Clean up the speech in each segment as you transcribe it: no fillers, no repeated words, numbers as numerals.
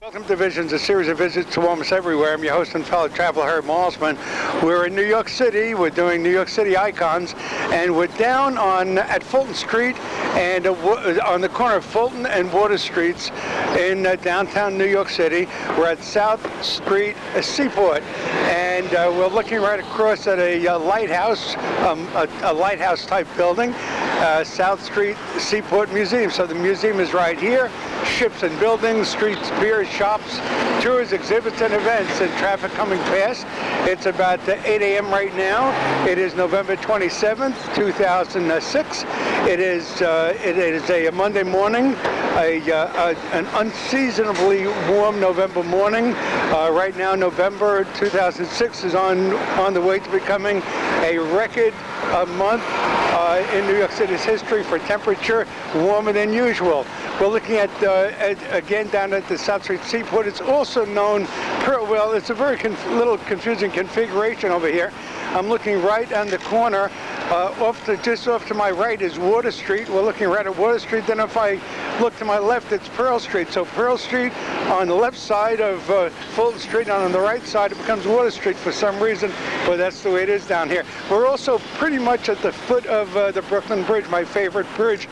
Welcome to Visions, a series of visits to almost everywhere. I'm your host and fellow traveler, Malsman. We're in New York City. We're doing New York City icons, and we're down at Fulton Street and on the corner of Fulton and Water Streets in downtown New York City. We're at South Street, Seaport, and we're looking right across at a lighthouse, a lighthouse type building, South Street Seaport Museum. So the museum is right here. Ships and buildings, streets, piers, shops, tours, exhibits, and events, and traffic coming past. It's about 8 a.m. right now. It is November 27th, 2006. It is a Monday morning, an unseasonably warm November morning. Right now, November 2006 is on the way to becoming a record month in New York City's history for temperature, warmer than usual. We're looking at, again, down at the South Street Seaport. It's also known, well, it's a very little confusing configuration over here. I'm looking right on the corner. Just off to my right is Water Street. We're looking right at Water Street. Then if I look to my left, it's Pearl Street. So Pearl Street on the left side of Fulton Street, and on the right side it becomes Water Street for some reason, but that's the way it is down here. We're also pretty much at the foot of the Brooklyn Bridge, my favorite bridge.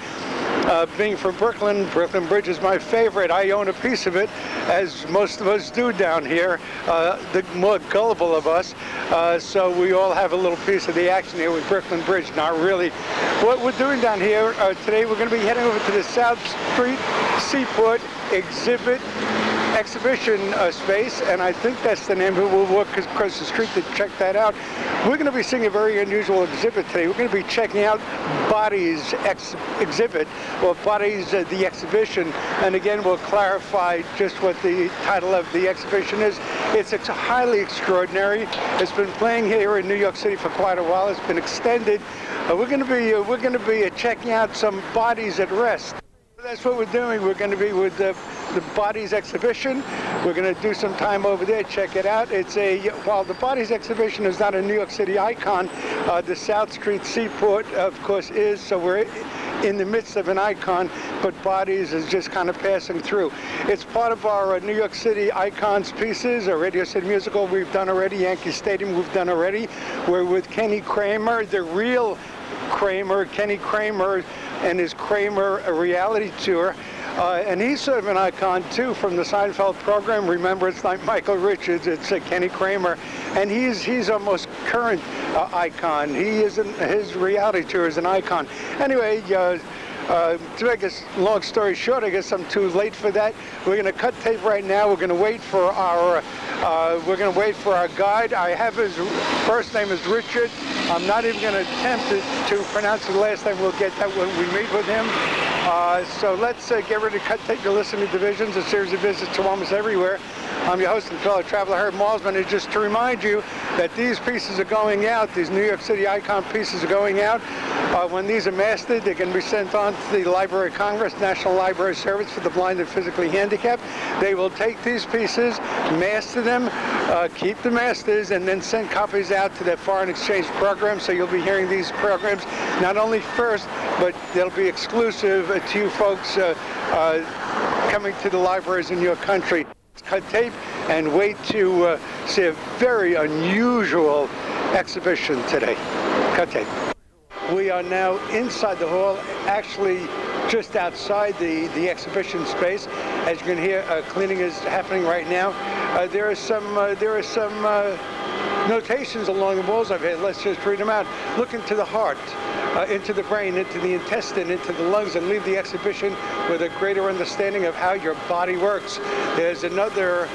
Being from Brooklyn, Brooklyn Bridge is my favorite. I own a piece of it, as most of us do down here, the more gullible of us. So we all have a little piece of the action here with Brooklyn Bridge. Not really. What we're doing down here today, we're going to be heading over to the South Street Seaport exhibition space, and I think that's the name of it. We'll walk across the street to check that out. We're going to be seeing a very unusual exhibit today. We're going to be checking out Bodies exhibit, or Bodies the exhibition, and again we'll clarify just what the title of the exhibition is. It's highly extraordinary. It's been playing here in New York City for quite a while. It's been extended. We're going to be checking out some bodies at rest. That's what we're doing. We're going to be with the Bodies exhibition. We're going to do some time over there, check it out. While the Bodies exhibition is not a New York City icon, the South Street Seaport, of course, is. So we're in the midst of an icon, but Bodies is just kind of passing through. It's part of our New York City icons pieces, a Radio City musical we've done already, Yankee Stadium we've done already. We're with Kenny Kramer, the real Kramer, Kenny Kramer, and his Kramer reality tour. And he's sort of an icon too from the Seinfeld program. Remember, it's like Michael Richards, it's Kenny Kramer, and he's our most current icon. His reality tour is an icon. Anyway, to make a long story short, I guess I'm too late for that. We're going to cut tape right now. We're going to wait for our guide. I have his first name is Richard. I'm not even going to attempt to pronounce his last name. We'll get that when we meet with him. So let's get ready to cut tape. You're listening to Visions, a series of visits to almost everywhere. I'm your host and fellow traveler, Malsman, and just to remind you that these pieces are going out, these New York City icon pieces are going out. When these are mastered, they can be sent on to the Library of Congress, National Library Service for the Blind and Physically Handicapped. They will take these pieces, master them, keep the masters, and then send copies out to their foreign exchange program. So you'll be hearing these programs not only first, but they'll be exclusive to you folks coming to the libraries in your country. Cut tape and wait to see a very unusual exhibition today. Cut tape. We are now inside the hall, actually just outside the exhibition space. As you can hear, cleaning is happening right now. There are some notations along the walls of it. Let's just read them out. Look into the heart, into the brain, into the intestine, into the lungs, and leave the exhibition with a greater understanding of how your body works. There's another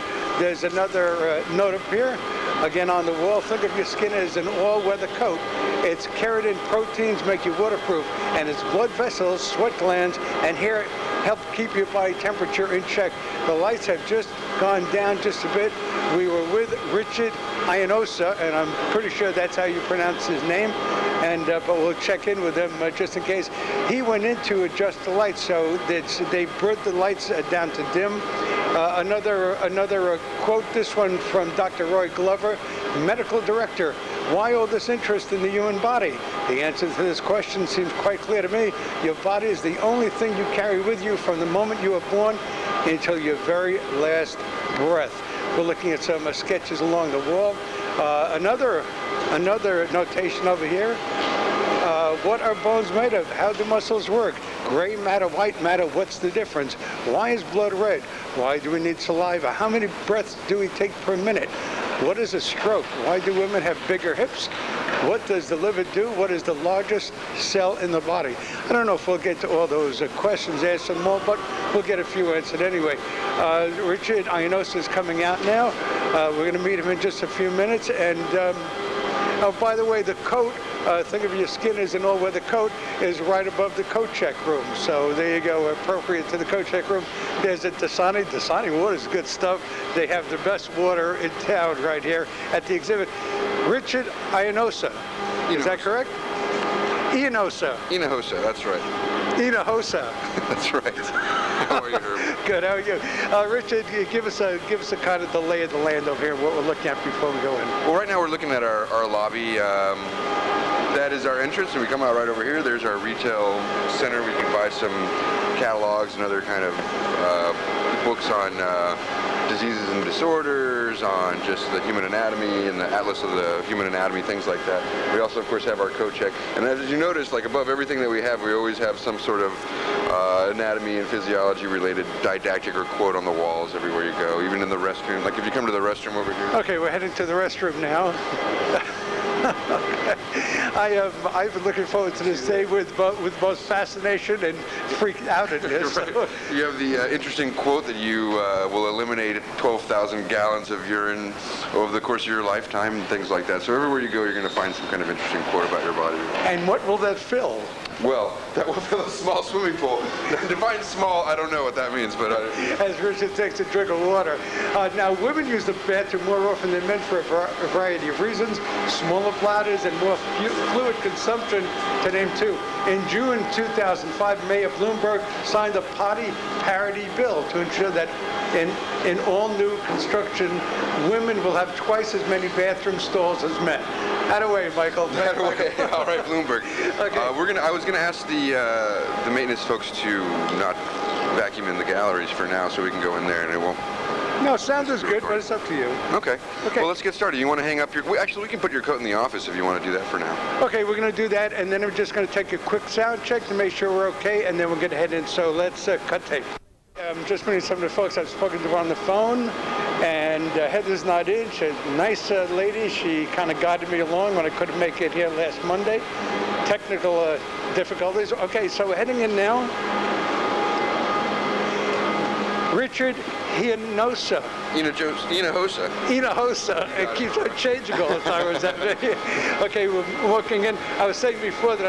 note up here. Again on the wall, think of your skin as an all-weather coat. Its keratin proteins make you waterproof, and its blood vessels, sweat glands, and hair help keep your body temperature in check. The lights have just gone down just a bit. We were with Richard Hinojosa, and I'm pretty sure that's how you pronounce his name. And but we'll check in with him just in case. He went in to adjust the lights, so they brought the lights down to dim. Another quote, this one from Dr. Roy Glover, medical director. Why all this interest in the human body? The answer to this question seems quite clear to me. Your body is the only thing you carry with you from the moment you are born. until your very last breath. We're looking at some sketches along the wall. Another notation over here. What are bones made of? How do muscles work? Gray matter, white matter, what's the difference? Why is blood red? Why do we need saliva? How many breaths do we take per minute? What is a stroke? Why do women have bigger hips? What does the liver do? What is the largest cell in the body? I don't know if we'll get to all those questions, ask some more, but we'll get a few answered anyway. Richard Hinojosa is coming out now. We're going to meet him in just a few minutes. And oh, by the way, the coat, think of your skin as an all-weather coat, is right above the coat check room. So there you go, appropriate to the coat check room. There's a Dasani. Dasani water is good stuff. They have the best water in town right here at the exhibit. Richard Hinojosa, is that correct? Hinojosa. Hinojosa, that's right. Hinojosa. That's right. How are you, Herb? Good, how are you? Richard, give us a kind of the lay of the land over here, what we're looking at before we go in. Well, right now we're looking at our lobby. That is our entrance, and we come out right over here. There's our retail center. We can buy some catalogs and other kind of books on diseases and disorders, on just the human anatomy and the atlas of the human anatomy, things like that. We also, of course, have our coat check. And as you notice, like above everything that we always have some sort of anatomy and physiology related didactic or quote on the walls everywhere you go, even in the restroom. Like if you come to the restroom over here. Okay, we're heading to the restroom now. I've been looking forward to this day with both fascination and freaked outedness. Right. You have the interesting quote that you will eliminate 12,000 gallons of urine over the course of your lifetime and things like that. So everywhere you go, you're going to find some kind of interesting quote about your body. And what will that fill? Well, that will fill a small swimming pool. Define small, I don't know what that means, but... As Richard takes a drink of water. Now, women use the bathroom more often than men for a variety of reasons. Smaller bladders and more fluid consumption, to name two. In June 2005, Mayor Bloomberg signed a potty parity bill to ensure that in all new construction, women will have twice as many bathroom stalls as men. Attaway, Michael. Attaway. All right, Bloomberg. Okay. I was going to ask the maintenance folks to not vacuum in the galleries for now, so we can go in there and it won't. No, sound is good, but it's up to you. Okay. Well, let's get started. You want to hang up your... Actually, we can put your coat in the office if you want to do that for now. Okay, we're going to do that, and then we're just going to take a quick sound check to make sure we're okay, and then we're going to head in. So let's cut tape. I'm just meeting some of the folks I've spoken to on the phone, and Heather's not in. She's a nice lady. She kind of guided me along when I couldn't make it here last Monday. Technical difficulties. Okay, so we're heading in now. Richard Hinojosa. Hinojosa. Hinojosa. It keeps on changing all the time. Okay, we're walking in. I was saying before that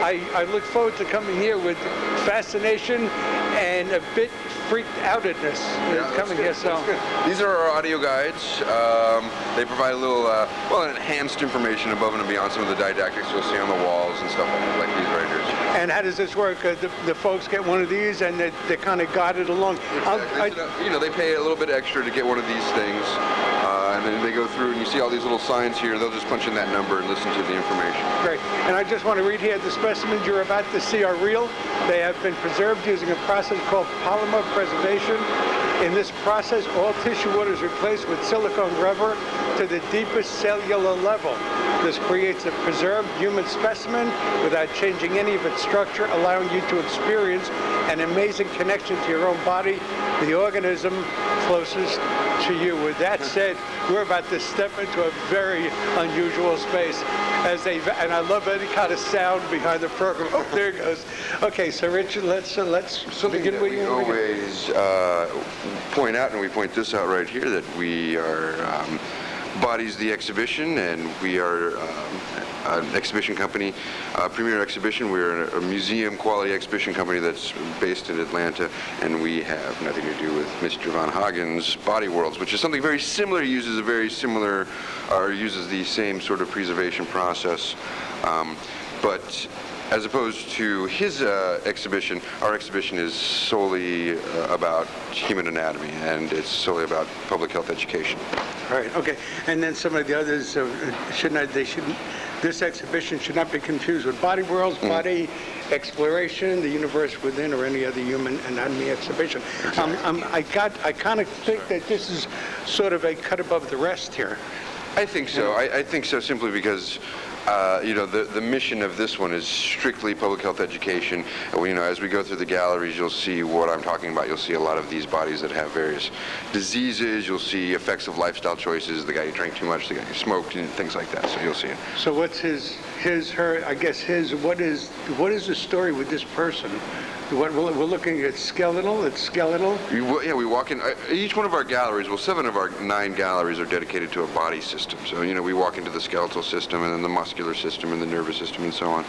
I look forward to coming here with fascination and a bit freaked outedness coming here. So these are our audio guides. They provide a little, well, enhanced information above and beyond some of the didactics you'll see on the walls and stuff like these right here. And how does this work? The folks get one of these and they're kind of guided along. Exactly. They pay a little bit extra to get one of these things. And then they go through and you see all these little signs here. They'll just punch in that number and listen to the information. Great. And I just want to read here, the specimens you're about to see are real. They have been preserved using a process called polymer preservation. In this process, all tissue water is replaced with silicone rubber to the deepest cellular level. This creates a preserved human specimen without changing any of its structure, allowing you to experience an amazing connection to your own body, the organism closest to you. With that said, we're about to step into a very unusual space. And I love any kind of sound behind the program. Oh, there it goes. Okay, so Richard, let's begin with you. We always point out, and we point this out right here, that we are Bodies the Exhibition, and we are an exhibition company, premier exhibition. We're a museum quality exhibition company that's based in Atlanta, and we have nothing to do with Mr. Von Hagen's Body Worlds, which is something very similar, uses the same sort of preservation process, but as opposed to his exhibition, our exhibition is solely about human anatomy, and it's solely about public health education. Right. Okay. And then some of the others This exhibition should not be confused with Body Worlds, Body Exploration, The Universe Within, or any other human anatomy exhibition. I kind of think that this is sort of a cut above the rest here. I think so. I think so simply because you know, the mission of this one is strictly public health education. And you know, as we go through the galleries, you'll see what I'm talking about. You'll see a lot of these bodies that have various diseases. You'll see effects of lifestyle choices, the guy who drank too much, the guy who smoked, and things like that. So you'll see it. So what's her, I guess what is the story with this person? We're looking at skeletal. It's skeletal. Yeah, we walk in. Each one of our galleries, well, 7 of our 9 galleries are dedicated to a body system. So you know, we walk into the skeletal system, and then the muscular system, and the nervous system, and so on.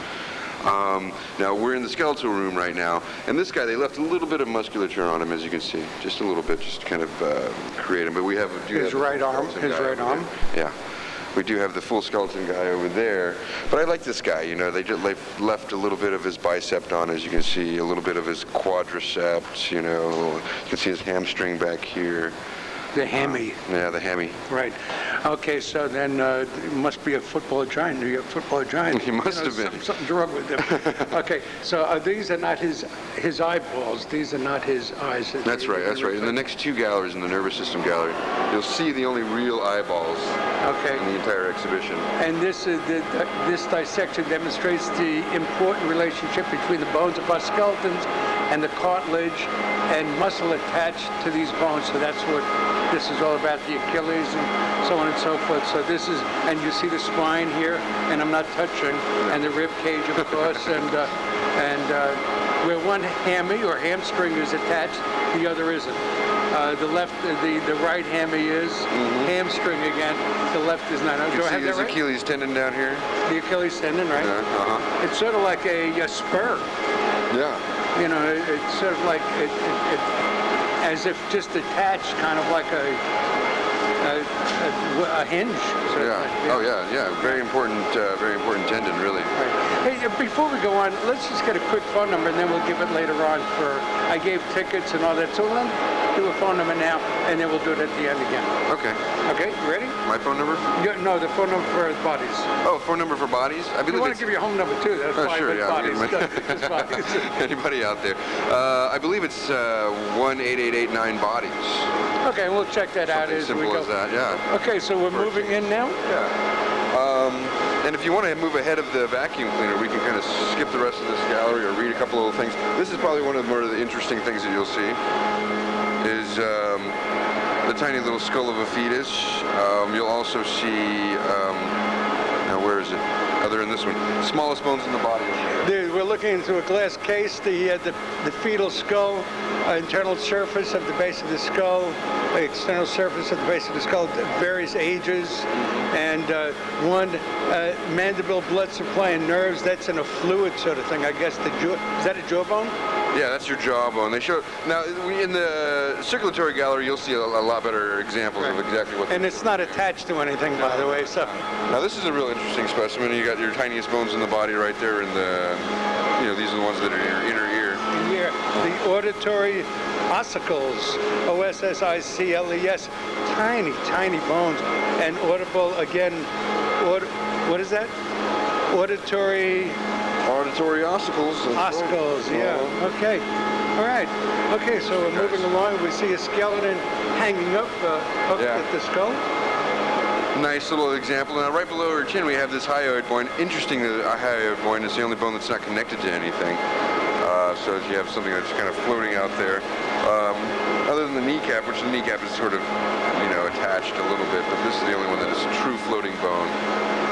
Now we're in the skeletal room right now, and this guy, they left a little bit of musculature on him, as you can see, just a little bit, just to kind of create him. But we have his right arm. His right arm. Yeah. We do have the full skeleton guy over there, but I like this guy. You know, they just left a little bit of his bicep on, as you can see, a little bit of his quadriceps. You know, you can see his hamstring back here. The hammy. Yeah, the hammy. Right. Okay, so then it must be a football giant, New York football giant. He must have been. Something's wrong with him. Okay, so these are not his eyeballs. These are not his eyes. That's right. That's right. In the next 2 galleries, in the nervous system gallery, you'll see the only real eyeballs. Okay. In the entire exhibition. And this this dissection demonstrates the important relationship between the bones of our skeletons and the cartilage and muscle attached to these bones. So that's what this is all about, the Achilles and so on and so forth. So this is, and you see the spine here, and I'm not touching, and the rib cage, of course, and where one hammy or hamstring is attached, the other isn't. The right hammy is, hamstring again, the left is not. Do I have that right? Achilles tendon down here? The Achilles tendon, right? It's sort of like a spur. Yeah. You know, it's sort of like, as if just attached, kind of like a hinge. Sort of like, Oh yeah. Very important tendon, really. Right. Hey, before we go on, let's just get a quick phone number, and then we'll give it later on. I gave tickets and all that, so we'll do a phone number now, and then we'll do it at the end again. Okay. Okay, you ready? My phone number? No, the phone number for bodies. Oh, phone number for bodies? I believe we want to give you a home number too. That's why sure, bodies. Bodies. Anybody out there? I believe it's 1-888-9-BODIES. Okay, we'll check that out as we go. Simple as that, yeah. Okay, so we're moving in now? Yeah. And if you want to move ahead of the vacuum cleaner, we can kind of skip the rest of this gallery or read a couple of things. This is probably one of the more interesting things that you'll see, is the tiny little skull of a fetus. You'll also see, now where is it? Other than this one, smallest bones in the body. We're looking into a glass case, the fetal skull, internal surface of the base of the skull, external surface of the base of the skull, various ages, and one mandible, blood supply, and nerves. That's in a fluid sort of thing, I guess. Is that a jawbone? Yeah, that's your jawbone. They show now in the circulatory gallery. You'll see a lot better examples of exactly what. And it's not attached to anything, by the way. So now this is a real interesting specimen. You got your tiniest bones in the body right there, and these are the ones that are in your inner ear. Here, the auditory ossicles, O-S-S-I-C-L-E-S, tiny bones, and audible again. What is that? Auditory ossicles. Ossicles, yeah. Okay. All right. Okay, so we're moving along. We see a skeleton hanging up at the skull. Nice little example. Now, right below her chin, we have this hyoid bone. Interesting that a hyoid bone is the only bone that's not connected to anything. So you have something that's kind of floating out there. Other than the kneecap, which the kneecap is sort of, attached a little bit, but this is the only one that is a true floating bone.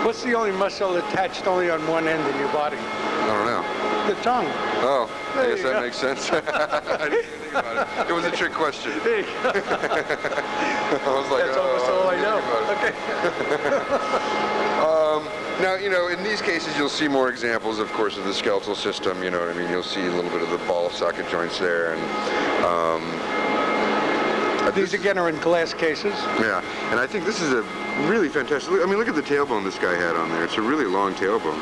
What's the only muscle attached only on one end in your body? I don't know. The tongue. Oh, I guess that makes sense. I didn't even think about it. It was a trick question. There you go. I was like, that's almost all I know. Okay. Now, in these cases, you'll see more examples, of course, of the skeletal system. You know what I mean? You'll see a little bit of the ball socket joints there, and these again are in glass cases. Yeah, and I think this is a really fantastic. I mean, look at the tailbone this guy had on there. It's a really long tailbone.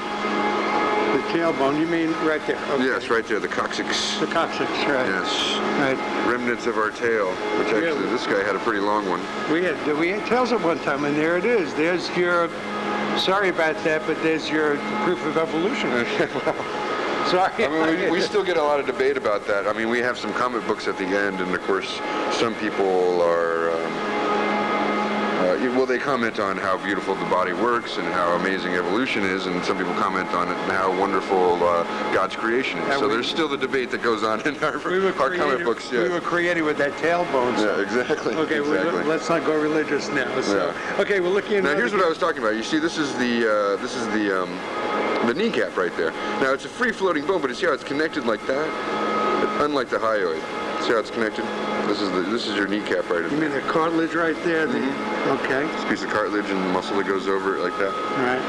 The tailbone, you mean right there? Okay. Yes, right there, the coccyx. The coccyx, right. Yes. Right. Remnants of our tail, which actually this guy had a pretty long one. We had tails at one time, and there it is. There's your Sorry about that, but there's your proof of evolution. Sorry. I mean, we still get a lot of debate about that. I mean, we have some comic books at the end, and of course, some people are, well, they comment on how beautiful the body works and how amazing evolution is, and some people comment on it and how wonderful God's creation is. So there's still the debate that goes on in our comic books. Yeah. We were created with that tailbone. So. Yeah, exactly. Okay, exactly. Let's not go religious now. So. Yeah. Okay, we're looking at. Now here's what I was talking about. You see, this is the kneecap right there. Now it's a free-floating bone, but see how it's connected like that? Unlike the hyoid. See how it's connected? This is your kneecap right in there. You mean the cartilage right there? Okay. This piece of cartilage and the muscle that goes over it like that. Right.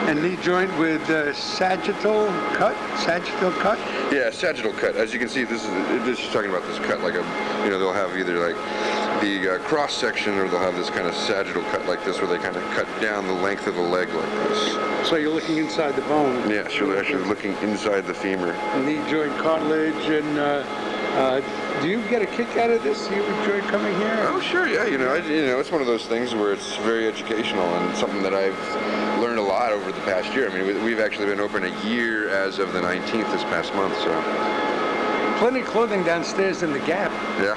And knee joint with sagittal cut? Sagittal cut? Yeah, sagittal cut. As you can see, this is talking about this cut like a, they'll have either like the cross section, or they'll have this kind of sagittal cut like this, where they kind of cut down the length of the leg like this. So you're looking inside the bone. Yeah, sure. They're actually looking inside the femur. Knee joint cartilage, and do you get a kick out of this? Do you enjoy coming here? Oh, sure. Yeah. It's one of those things where it's very educational and something that I've learned a lot over the past year. I mean, we've actually been open a year as of the 19th this past month. So. Plenty of clothing downstairs in the Gap. Yeah.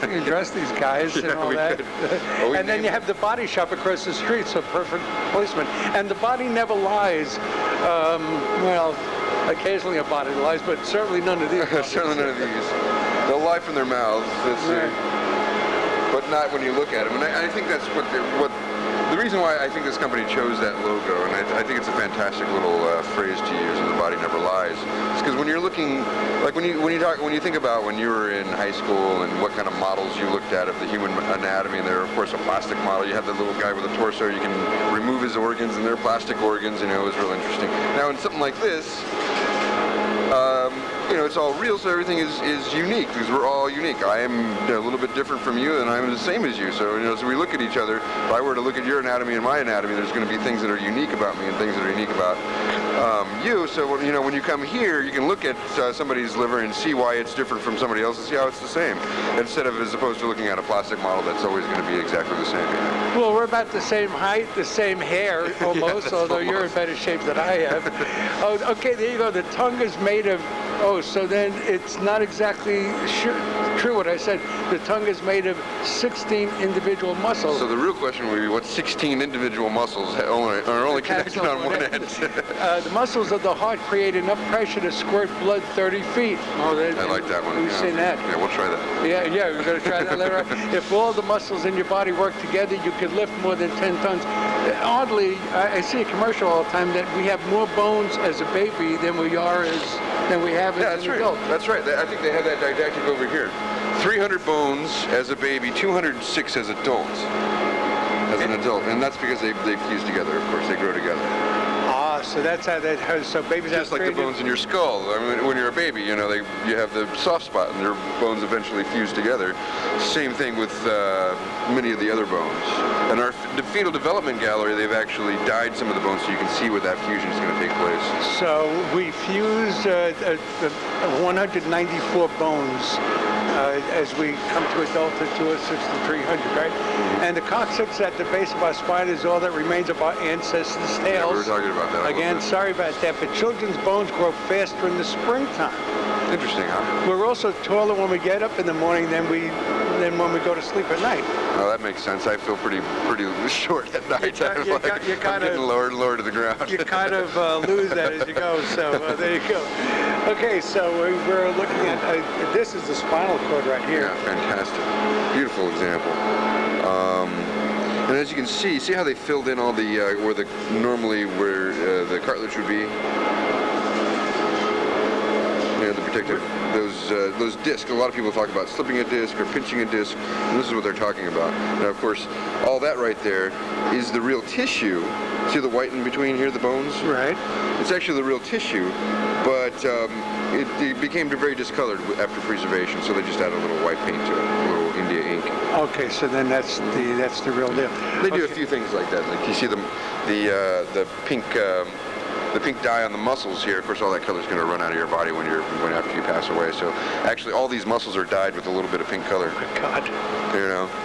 You can dress these guys and all that. And then you have the body shop across the street, so perfect placement. And the body never lies. Well, occasionally a body lies, but certainly none of these. Certainly none of these. They'll lie from their mouths, but not when you look at them. And I think that's what the reason why I think this company chose that logo, and I think it's a fantastic little phrase to use, "the body never lies," is because when you're looking, like when you think about when you were in high school and what kind of models you looked at of the human anatomy, and they're of course a plastic model. You have the little guy with a torso, you can remove his organs, and they're plastic organs. It was real interesting. Now in something like this. It's all real, so everything is unique, because we're all unique. I am a little bit different from you, and I'm the same as you. So, so we look at each other. If I were to look at your anatomy and my anatomy, there's going to be things that are unique about me and things that are unique about you. So, when you come here, you can look at somebody's liver and see why it's different from somebody else and see how it's the same, instead of as opposed to looking at a plastic model that's always going to be exactly the same. Well, we're about the same height, the same hair, almost, yeah, although you're in better shape than I am. Oh, okay, there you go. The tongue is made of... Oh, so then it's not exactly true what I said. The tongue is made of 16 individual muscles. So the real question would be, what 16 individual muscles are only connected on one end? The muscles of the heart create enough pressure to squirt blood 30 feet. Oh, I like that one. We've seen that. Yeah, we'll try that. Yeah, we're going to try that later on. If all the muscles in your body work together, you could lift more than 10 tons. Oddly, I see a commercial all the time that we have more bones as a baby than we have as an adult. That's right. I think they have that didactic over here. 300 bones as a baby, 206 as adults. As an adult, and that's because they fuse together. Of course, they grow together. So that's how that. So babies just like the bones in your skull. I mean, when you're a baby, you have the soft spot, and their bones eventually fuse together. Same thing with many of the other bones. And the fetal development gallery, they've actually dyed some of the bones so you can see where that fusion is going to take place. So we fused 194 bones as we come to adulthood, 206 to 300, right? Mm-hmm. And the coccyx at the base of our spine is all that remains of our ancestors' tails. Yeah, we were talking about that. Again, sorry about that, but children's bones grow faster in the springtime. Interesting, huh? We're also taller when we get up in the morning than when we go to sleep at night. Oh, that makes sense. I feel pretty short at night. I'm getting lower and lower to the ground. You kind of lose that as you go, so there you go. Okay, so we're looking at, this is the spinal cord right here. Yeah, fantastic. Beautiful example. And as you can see how they filled in all the, where the cartilage would be? The protective, those discs. A lot of people talk about slipping a disc or pinching a disc, and this is what they're talking about. Now, of course, all that right there is the real tissue. See the white in between here, the bones? Right. It's actually the real tissue, but it became very discolored after preservation, so they just added a little white paint to it, a little India ink. Okay, so then that's the real deal. They do a few things like that. Like you see the pink. The pink dye on the muscles here, of course, all that color is going to run out of your body after you pass away. So actually, all these muscles are dyed with a little bit of pink color. Oh, God.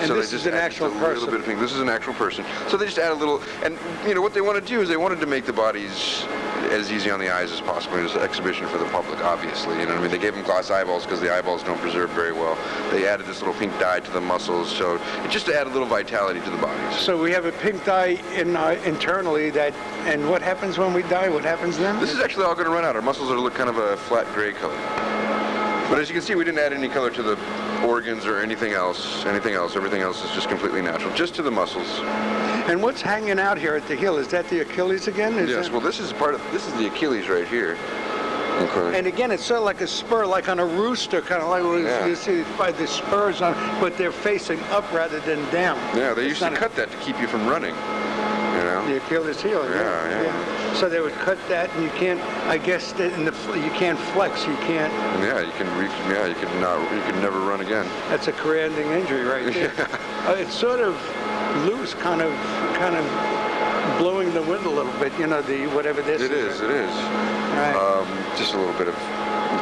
And so this they is just an add actual just a little person. bit of pink. This is an actual person. So they just add a little, and you know what they want to do is they wanted to make the bodies as easy on the eyes as possible. It was an exhibition for the public, obviously. You know what I mean? They gave them glass eyeballs because the eyeballs don't preserve very well. They added this little pink dye to the muscles, so it just to add a little vitality to the bodies. So we have a pink dye internally that, and what happens when we die? What happens then? This is actually all going to run out. Our muscles are look kind of a flat gray color. But as you can see, we didn't add any color to the organs or anything else. Everything else is just completely natural, just to the muscles. And what's hanging out here at the heel? Is that the Achilles again? Yes. Well, this is the Achilles right here. Okay. And again, it's sort of like a spur, like on a rooster, kind of like you see by the spurs on, but they're facing up rather than down. Yeah, they used to cut that to keep you from running. You know? The Achilles heel. Yeah. So they would cut that, and you can't. I guess that you can't flex. You can't. Yeah, you could never run again. That's a career-ending injury right there. It's sort of loose, kind of blowing the wind a little bit. You know, whatever this is. It is. Right. Just a little bit of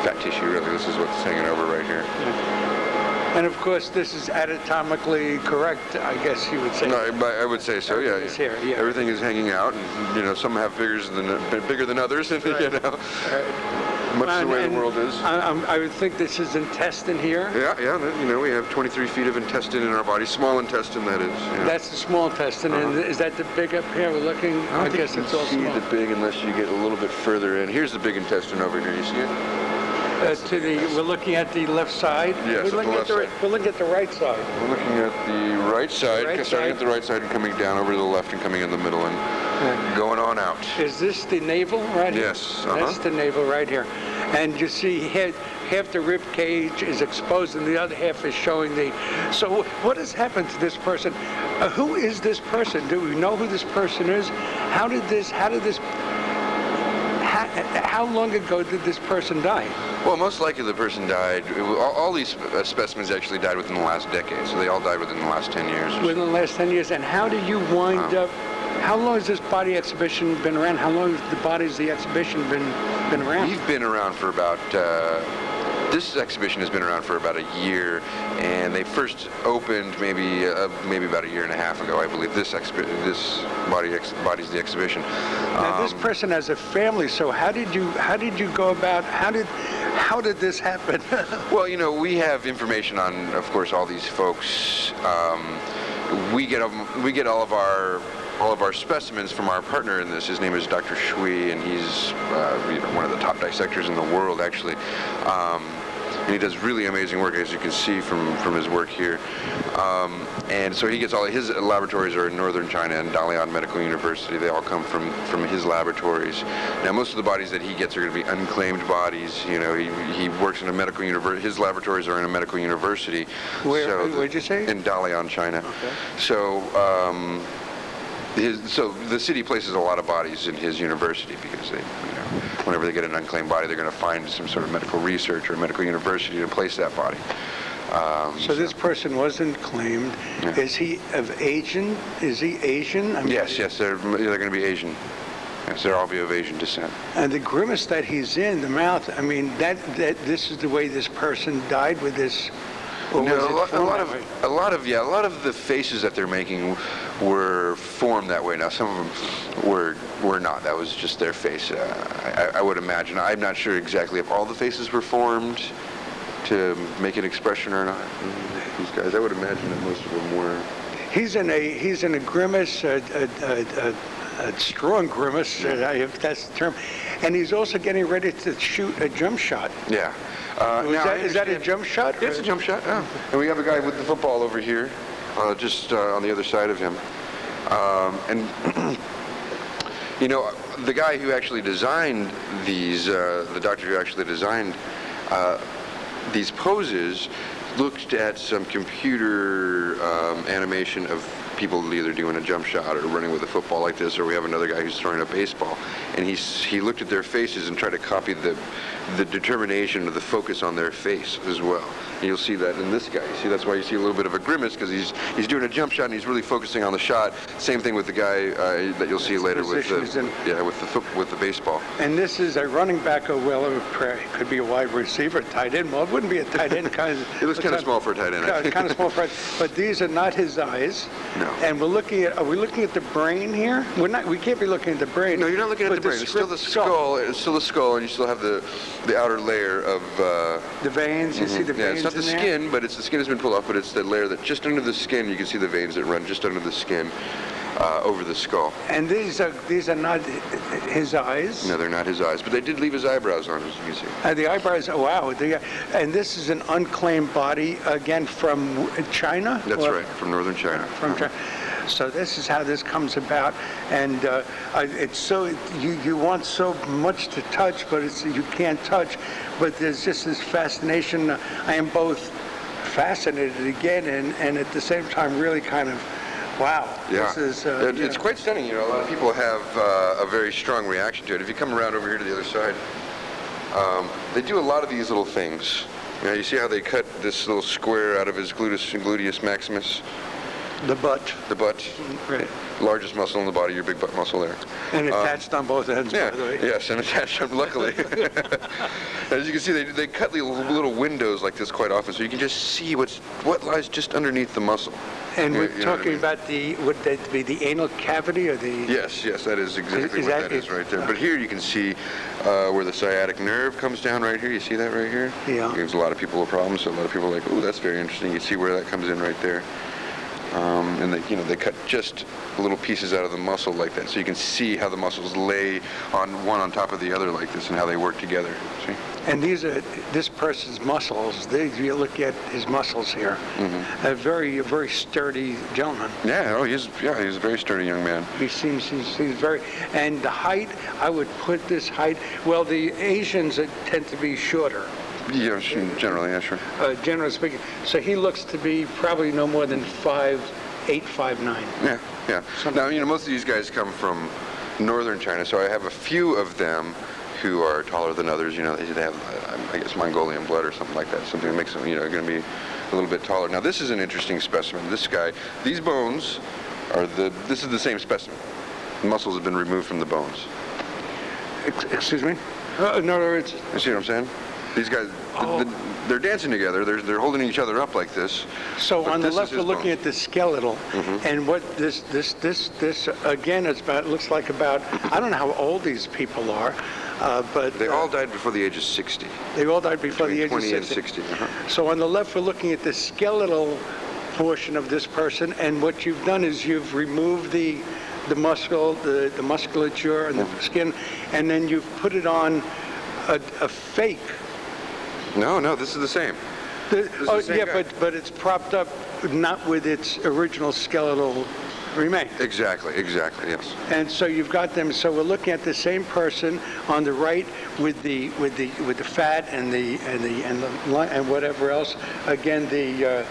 fat tissue, really. This is what's hanging over right here. Yeah. And of course, this is anatomically correct, I guess you would say. No, I would say so. Yeah. Here, yeah. Everything is hanging out, and you know, some have bigger than others. Right. You know, much the way the world is. I would think this is intestine here. Yeah. You know, we have 23 feet of intestine in our body. Small intestine, that is. Yeah. That's the small intestine, and is that the big up here? We're looking. I guess it's all small. You see the big unless you get a little bit further in. Here's the big intestine over here. You see it? We're looking at the left side. Yes, we're looking at the right side. We're looking at the right side, starting at the right side and coming down over to the left and coming in the middle and going on out. Is this the navel right here? Yes. That's the navel right here. And you see half the rib cage is exposed and the other half is showing the... So what has happened to this person? Who is this person? Do we know who this person is? How long ago did this person die? Well, most likely the person died, all these specimens actually died within the last decade, so they all died within the last 10 years. Within the last 10 years, and how do you wind up, how long has this body exhibition been around? How long has the bodies of the exhibition been around? We've been around for about, this exhibition has been around for about a year, and they first opened maybe about a year and a half ago, I believe. This body's the exhibition. Now this person has a family, so how did you go about? How did this happen? Well, you know, we have information on, of course, all these folks. We get all of our specimens from our partner in this. His name is Dr. Shui, and he's one of the top dissectors in the world, actually. And he does really amazing work, as you can see from his work here. And so he gets all his laboratories are in northern China and Dalian Medical University. They all come from his laboratories. Now, most of the bodies that he gets are going to be unclaimed bodies. You know, he works in a medical university. His laboratories are in a medical university. Where'd you say? In Dalian, China. Okay. So. So the city places a lot of bodies in his university because they, whenever they get an unclaimed body, they're going to find some sort of medical research or a medical university to place that body. So this person wasn't claimed. Yeah. Is he of Asian? Is he Asian? Yes, they're going to be Asian. Yes, they're all of Asian descent. And the grimace that he's in, the mouth, I mean, that this is the way this person died with this. No, a lot of the faces that they're making were formed that way. Now, some of them were not. That was just their face. I would imagine. I'm not sure exactly if all the faces were formed to make an expression or not. These guys, I would imagine that most of them were. He's in a grimace, a strong grimace, if that's the term, and he's also getting ready to shoot a jump shot. Yeah. Is that a jump shot? It's a jump shot. Yeah. And we have a guy with the football over here, just on the other side of him. And you know, the guy who actually designed these, the doctor who actually designed these poses, looked at some computer animation of people either doing a jump shot or running with a football like this, or we have another guy who's throwing a baseball, and he looked at their faces and tried to copy the determination of the focus on their face as well. And you'll see that in this guy. You see, that's why you see a little bit of a grimace, because he's doing a jump shot and he's really focusing on the shot. Same thing with the guy that you'll see later with the baseball. And this is a running back, could be a wide receiver, tight end. Well, it wouldn't be a tight end kind of. It was kind of small for a tight end. Kind of small for, but these are not his eyes. No. And are we looking at the brain here? We can't be looking at the brain. No, you're not looking at the brain. It's still the skull. It's still the skull, and you still have the outer layer of the veins. You see the veins. Yeah, it's not the skin, but the skin has been pulled off, but it's the layer that just under the skin. You can see the veins that run just under the skin. Over the skull. And these are not his eyes? No, they're not his eyes, but they did leave his eyebrows on, as you can see. The eyebrows, oh, wow. And this is an unclaimed body, again, from China? That's right, from northern China. From China. So this is how this comes about, and it's so, you want so much to touch, but you can't touch, but there's just this fascination. I am both fascinated again, and at the same time really kind of, wow. Yeah, this is, it's quite stunning. You know, a lot of people have a very strong reaction to it. If you come around over here to the other side, they do a lot of these little things. You know, you see how they cut this little square out of his gluteus maximus? The butt. The butt. Right. Largest muscle in the body, your big butt muscle there. And attached on both ends, yeah, by the way. Yes, and attached on, luckily. As you can see, they cut the little windows like this quite often, so you can just see what lies just underneath the muscle. And we're talking about would that be the anal cavity or the... Yes, that is exactly what that is right there. But here you can see where the sciatic nerve comes down right here. You see that right here? Yeah. It gives a lot of people a problem, so a lot of people are like, oh, that's very interesting. You see where that comes in right there. And they cut just little pieces out of the muscle like that, so you can see how the muscles lay one on top of the other like this, and how they work together. See? And these are this person's muscles. You look at his muscles here. Mm-hmm. A very sturdy gentleman. Yeah. Oh, he's a very sturdy young man. He seems very. And the height, I would put this height. Well, the Asians tend to be shorter. Yeah, generally, yeah, sure. Generally speaking. So he looks to be probably no more than 5'8", 5'9". Yeah. Now, most of these guys come from northern China, so I have a few of them who are taller than others. They have, I guess, Mongolian blood or something like that. Something that makes them, going to be a little bit taller. Now, this is an interesting specimen. This guy, these bones this is the same specimen. The muscles have been removed from the bones. Excuse me? In other words... You see what I'm saying? These guys, they're dancing together. They're holding each other up like this. So on the left, we're looking at the skeletal, and what this again is about. Looks like about. I don't know how old these people are, but they all died before the age of 60. They all died before the age of 60. 20 and 60. So on the left, we're looking at the skeletal portion of this person, and what you've done is you've removed the muscle, the musculature, and the skin, and then you've put it on a fake. No, this is the same. But it's propped up not with its original skeletal remains. Exactly, yes. And so you've got them. So we're looking at the same person on the right with the fat and whatever else. Again, the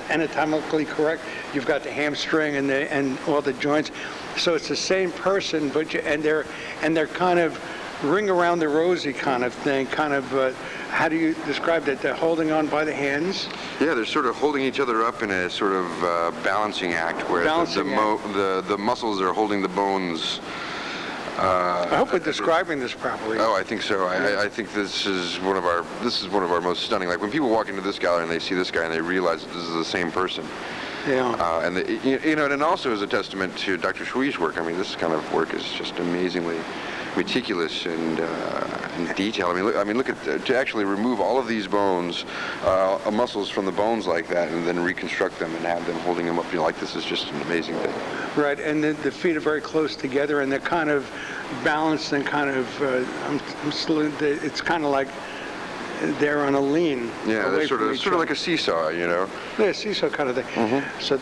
anatomically correct. You've got the hamstring and all the joints. So it's the same person, but they're kind of ring around the rosy kind of thing, how do you describe that? They're holding on by the hands? Yeah, they're sort of holding each other up in a sort of balancing act, where the muscles are holding the bones. I hope we're describing this properly. Oh, I think so. I think this is one of our most stunning. Like when people walk into this gallery and they see this guy and they realize that this is the same person. Yeah. And also is a testament to Dr. Shui's work. I mean, this kind of work is just amazingly meticulous and detailed. I mean, look at to actually remove all of these bones, muscles from the bones like that, and then reconstruct them and have them holding them up. Like this is just an amazing thing. Right, and the feet are very close together, and they're kind of balanced and kind of. It's kind of like they're on a lean. Yeah, they're sort of like a seesaw, Yeah, seesaw kind of thing. Mm-hmm. So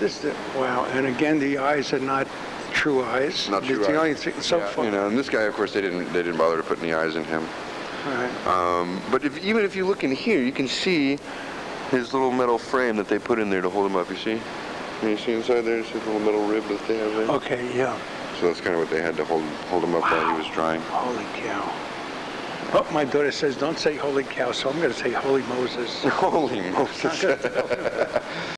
wow, and again, the eyes are not true eyes. Not true eyes. The only thing so far. And this guy, of course, they didn't bother to put any eyes in him. Right. But even if you look in here, you can see his little metal frame that they put in there to hold him up. You see? You see inside there's a little metal rib that they have there? Okay, yeah. So that's kind of what they had to hold him up while he was trying. Holy cow. Oh, my daughter says don't say holy cow, so I'm going to say holy Moses. Holy Moses.